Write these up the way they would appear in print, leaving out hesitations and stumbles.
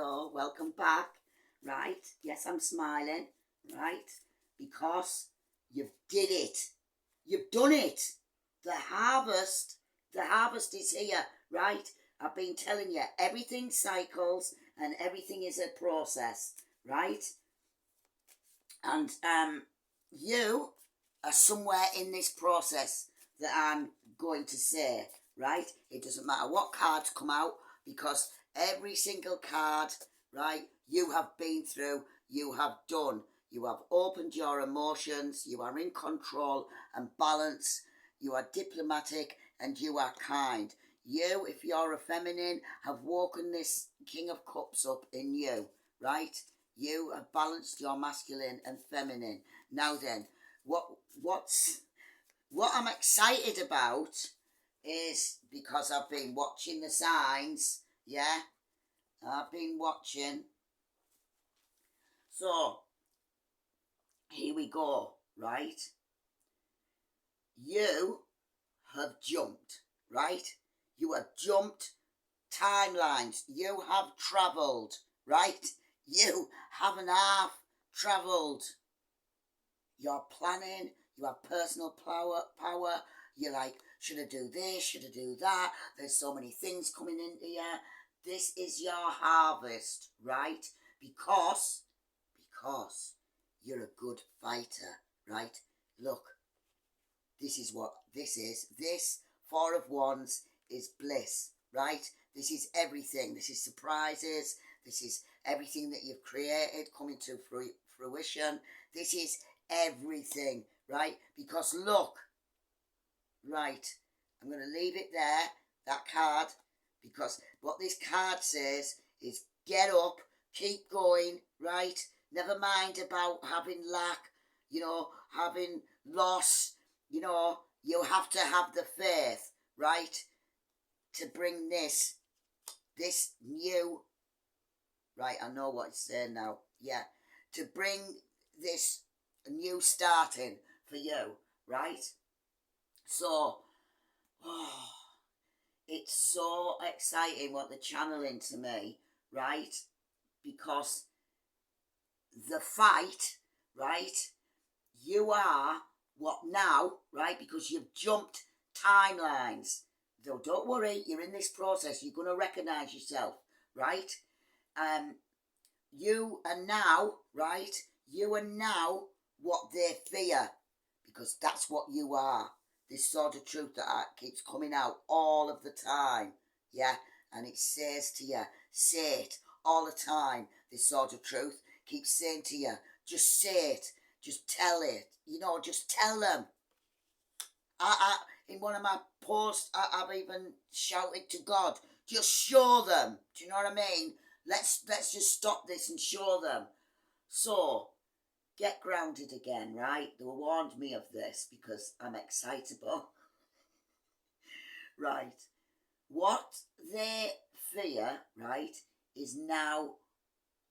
Hello, welcome back. Right, yes, I'm smiling, right, because you've did it. You've done it. The harvest is here, right? I've been telling you, everything cycles and everything is a process, right? And you are somewhere in this process that I'm going to say, right? It doesn't matter what cards come out because every single card, right, you have been through, you have done. You have opened your emotions, you are in control and balance, you are diplomatic and you are kind. You, if you're a feminine, have woken this King of Cups up in you, right? You have balanced your masculine and feminine. Now then, what's what I'm excited about is because I've been watching the signs, yeah? I've been watching. So, here we go, right? You have jumped, right? You have jumped timelines. You have travelled, right? You haven't half travelled. You're planning, you have personal power. You're like, should I do this? Should I do that? There's so many things coming into you. This is your harvest, right? Because you're a good fighter, right? Look, this is what this is. This Four of Wands is bliss, right? This is everything. This is surprises. This is everything that you've created coming to fruition. This is everything, right? Because look, right, I'm going to leave it there, that card, because what this card says is get up, keep going, right? Never mind about having lack, having loss, you have to have the faith, right, to bring this new, right, I know what it's saying now, yeah, to bring this new starting for you, right? So, it's so exciting what they're channeling to me, right? Because the fight, right, you are what now, right? Because you've jumped timelines. So don't worry, you're in this process. You're going to recognize yourself, right? You are now, right? You are now what they fear, because that's what you are. This sort of truth that keeps coming out all of the time, yeah? And it says to you, say it all the time. This sort of truth keeps saying to you, just say it, just tell it, just tell them. In one of my posts, I've even shouted to God, just show them. Do you know what I mean? Let's just stop this and show them. So, get grounded again, right? They warned me of this because I'm excitable. Right. What they fear, right, is now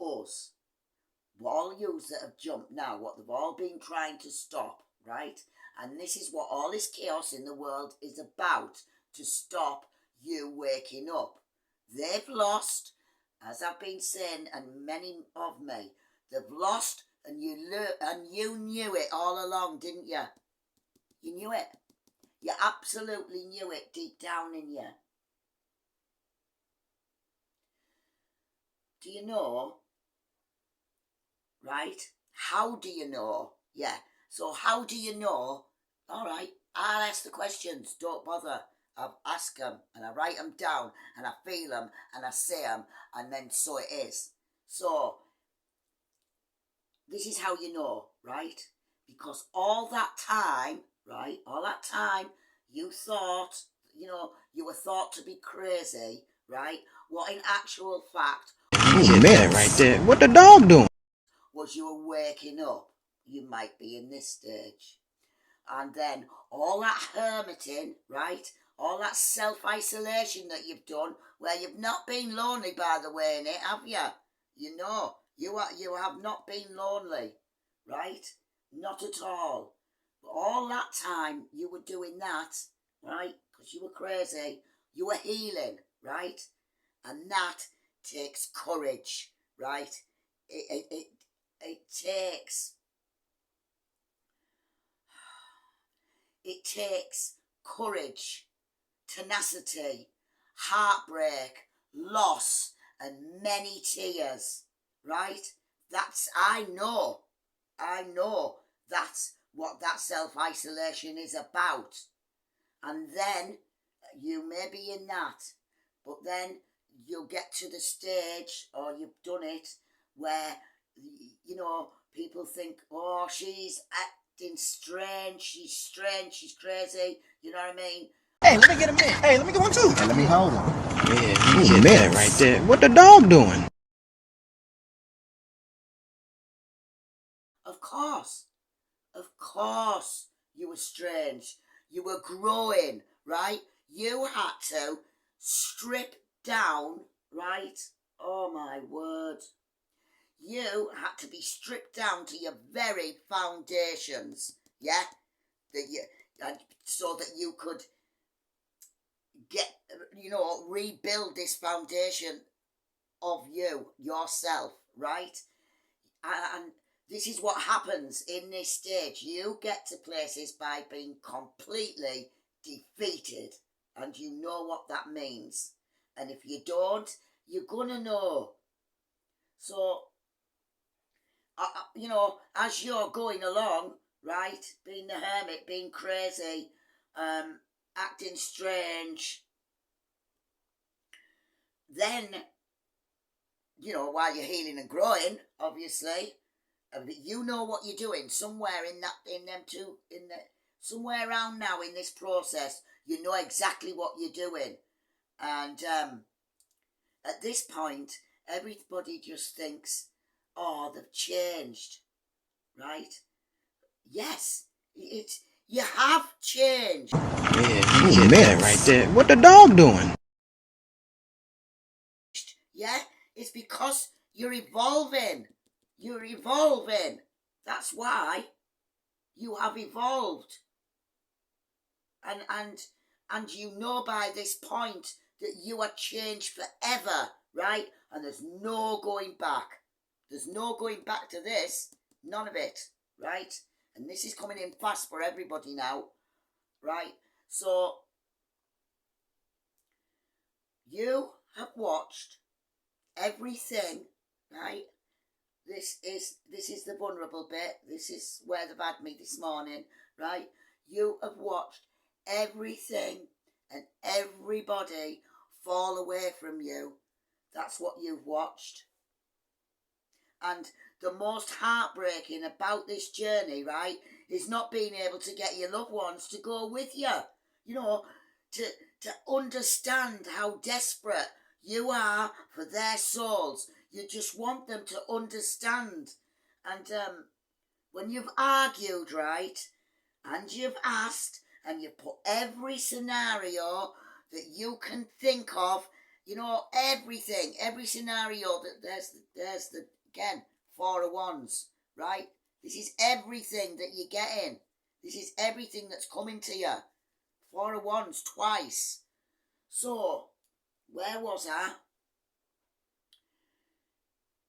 us. All yous that have jumped now, what they've all been trying to stop, right? And this is what all this chaos in the world is about, to stop you waking up. They've lost, as I've been saying, and many of me, they've lost, and you knew it all along, didn't you? You knew it. You absolutely knew it deep down in you. Do you know? Right? How do you know? Yeah. So how do you know? All right, I'll ask the questions. Don't bother. I ask them and I write them down and I feel them and I say them, and then so it is. So this is how you know, right? Because all that time, right? All that time you thought, you were thought to be crazy, right? What in actual fact Ooh, man, right there. What the dog doing? was you were waking up. You might be in this stage. And then all that hermiting, right? All that self-isolation that you've done, where you've not been lonely, by the way, in it, have you? You have not been lonely, right? Not at all. But all that time you were doing that, right? Because you were crazy. You were healing, right? And that takes courage, right? It takes courage, tenacity, heartbreak, loss, and many tears, right? I know that's what that self-isolation is about. And then you may be in that, but then you'll get to the stage, or you've done it, where, you know, people think, oh, she's acting strange, she's crazy, you know what I mean? Hey, let me get a minute. Hey, let me get one too. Hey, let me hold him. Yeah, you get that right there. What the dog doing? Of course, you were strange. You were growing, right? You had to strip down, right? Oh my word. You had to be stripped down to your very foundations, yeah? So that you could get, rebuild this foundation of yourself, right? And this is what happens in this stage. You get to places by being completely defeated, and you know what that means. And if you don't, you're gonna know. So, as you're going along, right, being the hermit, being crazy, acting strange, then, while you're healing and growing, obviously, you know what you're doing. Somewhere somewhere around now in this process, you know exactly what you're doing. And at this point, everybody just thinks, oh, they've changed, right? Yes, you have changed. Yeah, you get that right there. What the dog doing? Yeah, it's because you're evolving. You're evolving. That's why you have evolved. And you know by this point that you are changed forever, right? And there's no going back. There's no going back to this. None of it, right? And this is coming in fast for everybody now, right? So you have watched everything, right? This is the vulnerable bit. This is where they've had me this morning, right? You have watched everything and everybody fall away from you. That's what you've watched. And the most heartbreaking about this journey, right, is not being able to get your loved ones to go with you. To understand how desperate you are for their souls. You just want them to understand. And when you've argued, right, and you've asked, and you've put every scenario that you can think of, everything, every scenario, that there's the again, 4 of Wands, right? This is everything that you're getting. This is everything that's coming to you. 4 of Wands twice. So, where was I?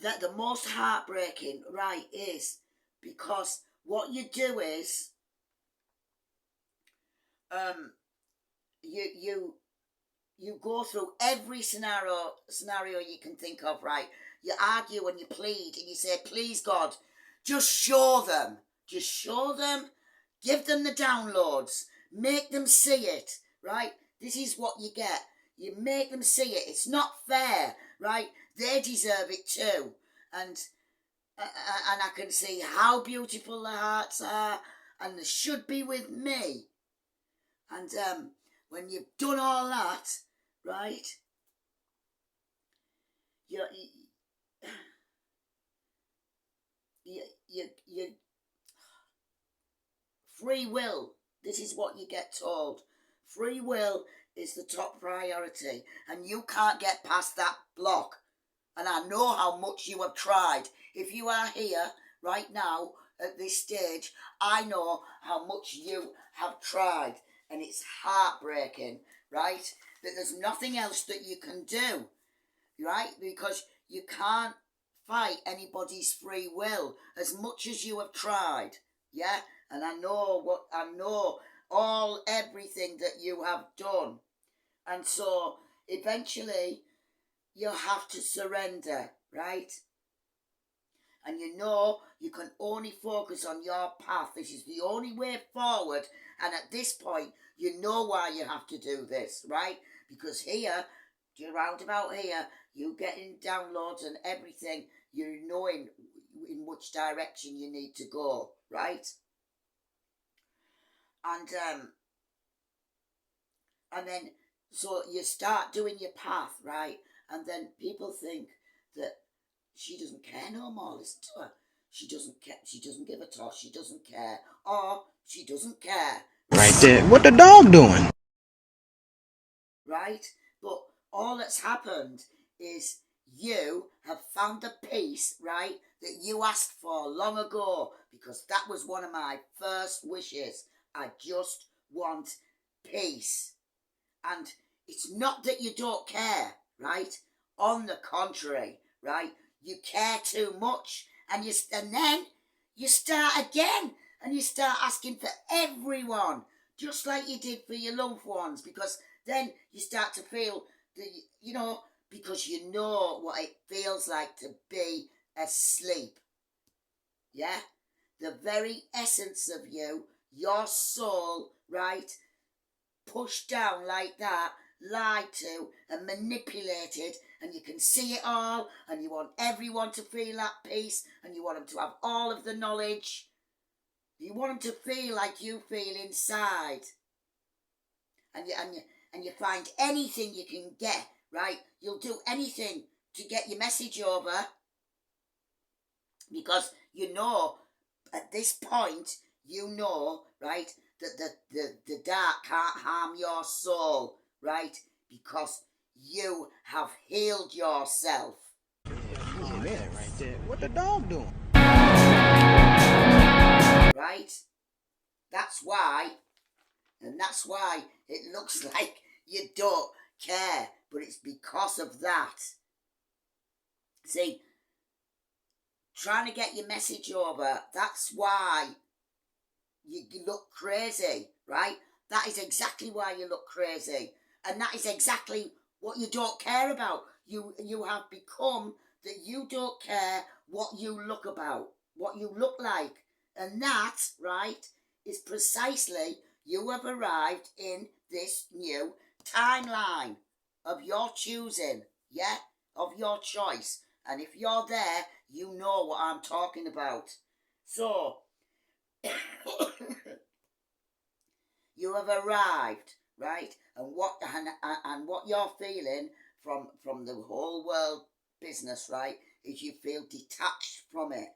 That the most heartbreaking, right, is because what you do is you go through every scenario you can think of, right? You argue and you plead and you say, please God, just show them, give them the downloads, make them see it, right? This is what you get. You make them see it. It's not fair, right? They deserve it too. And I can see how beautiful their hearts are, and they should be with me. And when you've done all that, right, you free will. This is what you get told. Free will is the top priority, and you can't get past that block. And I know how much you have tried. If you are here right now at this stage, I know how much you have tried, and it's heartbreaking, right? That there's nothing else that you can do. right? Because you can't fight anybody's free will as much as you have tried, yeah? And I know everything that you have done. And so eventually you have to surrender, right? And you can only focus on your path. This is the only way forward. And at this point, you know why you have to do this, right? Because here, roundabout here, you getting downloads and everything, you're knowing in which direction you need to go, right? And then, so you start doing your path, right? And then people think that she doesn't care no more. Listen to her. She doesn't care. She doesn't give a toss. She doesn't care. Or she doesn't care. Right there. What the dog doing? Right? But all that's happened is you have found the peace, right, that you asked for long ago, because that was one of my first wishes. I just want peace. And it's not that you don't care, right? On the contrary, right? You care too much, and then you start again, and you start asking for everyone, just like you did for your loved ones, because then you start to feel that, because you know what it feels like to be asleep. Yeah? The very essence of you, your soul, right? Pushed down like that, lied to and manipulated, and you can see it all, and you want everyone to feel at peace, and you want them to have all of the knowledge. You want them to feel like you feel inside, and you find anything you can get, right? You'll do anything to get your message over, because at this point, right, that the dark can't harm your soul, right? Because you have healed yourself. Yeah, man, right there. What the dog doing? Right? That's why it looks like you don't care, but it's because of that. See, trying to get your message over, that's why you look crazy, right? That is exactly why you look crazy. And that is exactly what you don't care about. You have become that you don't care what you look like. And that, right, is precisely you have arrived in this new timeline of your choosing, yeah? Of your choice. And if you're there, you know what I'm talking about. So, you have arrived, right? And what you're feeling from the whole world business, right, is you feel detached from it.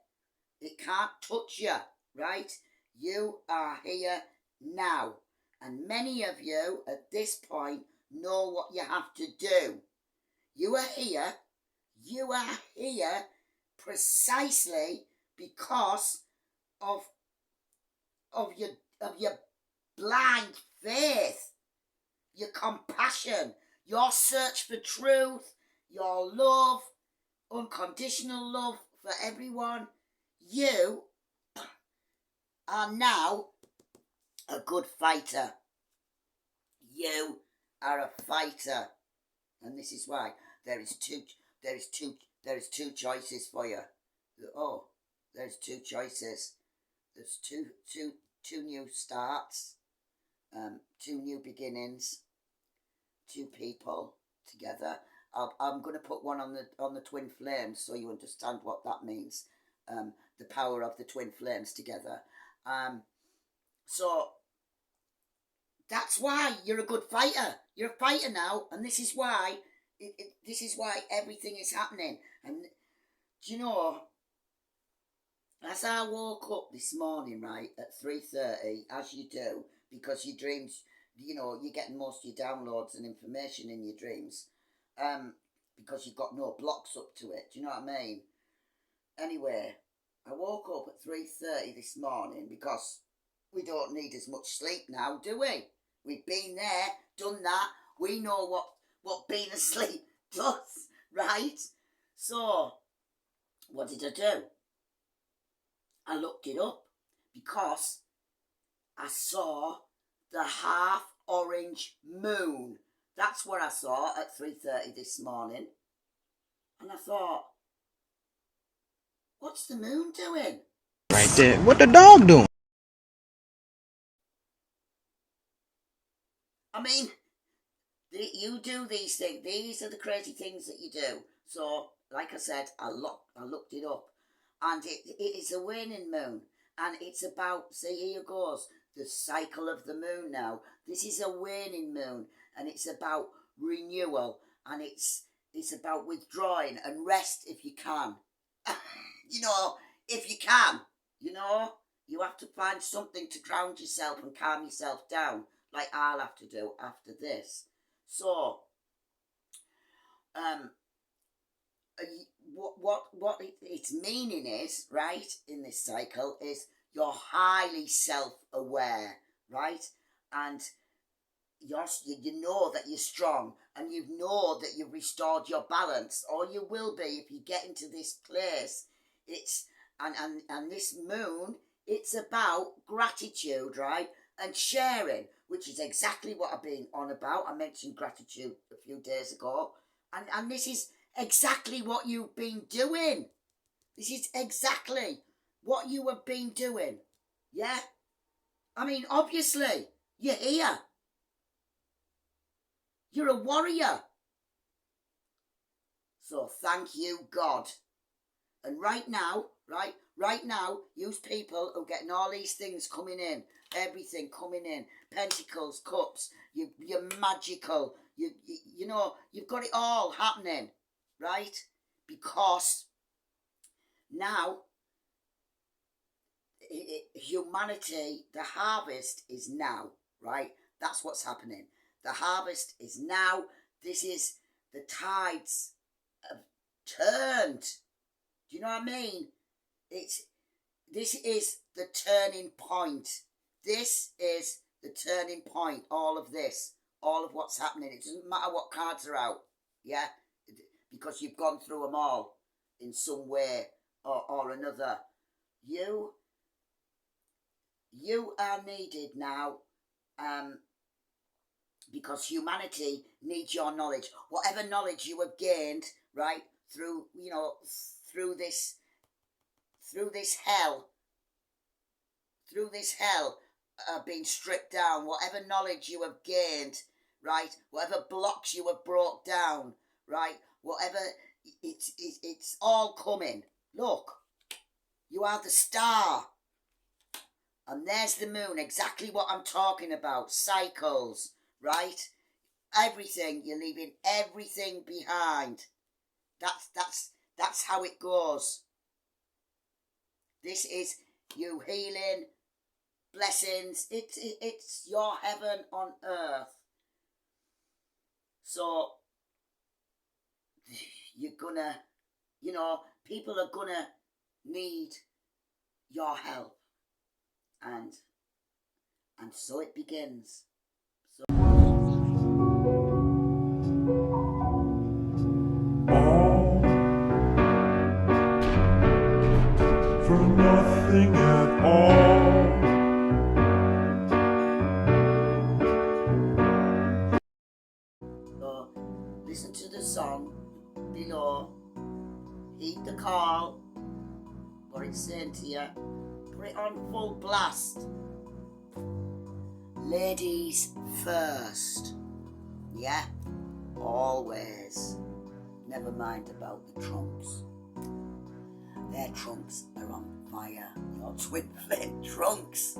It can't touch you, right? You are here now. And many of you at this point know what you have to do. You are here precisely because of your blind faith, your compassion, your search for truth, your love, unconditional love for everyone. You are now a good fighter. You are a fighter. And this is why there is two choices for you. Oh, there's two choices. There's two new starts, two new beginnings, two people together. I'm going to put one on the twin flames so you understand what that means. The power of the twin flames together. So that's why you're a good fighter. You're a fighter now, and this is why everything is happening. And do you know? As I woke up this morning, right, at 3:30, as you do, because your dreams, you're getting most of your downloads and information in your dreams, because you've got no blocks up to it. Do you know what I mean? Anyway, I woke up at 3:30 this morning because we don't need as much sleep now, do we? We've been there, done that. We know what being asleep does, right? So, what did I do? I looked it up because I saw the half orange moon. That's what I saw at 3:30 this morning. And I thought, what's the moon doing? Right there. What the dog doing? I mean, you do these things. These are the crazy things that you do. So, like I said, I looked it up. And it is a waning moon. And it's about, see, here goes, the cycle of the moon now. This is a waning moon. And it's about renewal. And it's about withdrawing and rest if you can. You know, if you can. You know, you have to find something to ground yourself and calm yourself down. Like I'll have to do after this. So, what its meaning is, right, in this cycle is you're highly self-aware, right? And you know that you're strong, and you know that you've restored your balance, or you will be if you get into this place. It's and this moon, it's about gratitude, right? And sharing, which is exactly what I've been on about. I mentioned gratitude a few days ago. And this is exactly what you've been doing. This is exactly what you have been doing. Yeah? I mean, obviously, you're here. You're a warrior. So thank you, God. And right now, use people who are getting all these things coming in. Everything coming in, pentacles, cups, you're magical, you know, you've got it all happening, right? Because now, humanity, the harvest is now, right? That's what's happening. The harvest is now. This is, the tides have turned. Do you know what I mean? This is the turning point. This is the turning point, all of this, all of what's happening. It doesn't matter what cards are out, yeah? Because you've gone through them all in some way or another. You are needed now, because humanity needs your knowledge. Whatever knowledge you have gained, right, through this hell, being stripped down, whatever knowledge you have gained, right, whatever blocks you have brought down, right, whatever, it's all coming. Look, you are the star, and there's the moon, exactly what I'm talking about. Cycles, right? Everything, you're leaving everything behind. That's how it goes. This is you healing, blessings. It's your heaven on earth. So you're gonna, people are gonna need your help, and so it begins. For nothing at all. So listen to the song below, heed the call, what it's saying to you, put it on full blast. Ladies first, yeah, always. Never mind about the trunks. Their trunks are on fire. Your twin flame trunks